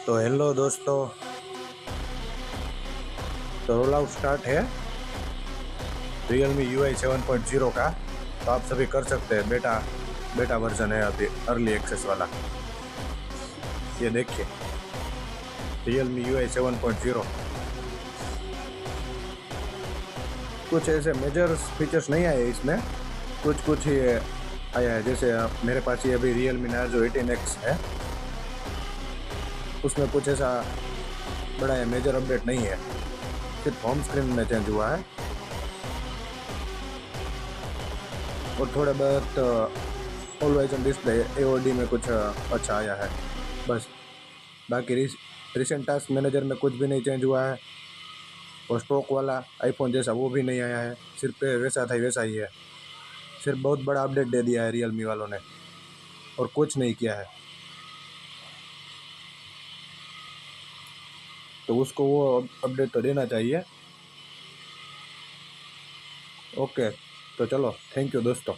तो हेलो दोस्तों। तो रोल आउट स्टार्ट है Realme UI 7.0 का। तो आप सभी कर सकते हैं। बेटा बेटा वर्जन है अभी, अर्ली एक्सेस वाला। ये देखिए Realme UI 7.0। कुछ ऐसे मेजर फीचर्स नहीं आए इसमें, कुछ कुछ ही आया है। जैसे मेरे पास ये अभी Realme Narzo 18X है, उसमें कुछ ऐसा बड़ा है मेजर अपडेट नहीं है। सिर्फ होम स्क्रीन में चेंज हुआ है और थोड़े बहुत ऑलवेज ऑन डिस्प्ले AOD में कुछ अच्छा आया है बस। बाकी रिसेंट टास्क मैनेजर में कुछ भी नहीं चेंज हुआ है, और स्टॉक वाला आईफोन जैसा वो भी नहीं आया है। सिर्फ वैसा था वैसा ही है। सिर्फ बहुत बड़ा अपडेट दे दिया है रियलमी वालों ने, और कुछ नहीं किया है। तो उसको वो अपडेट तो देना चाहिए। ओके, तो चलो, थैंक यू दोस्तों।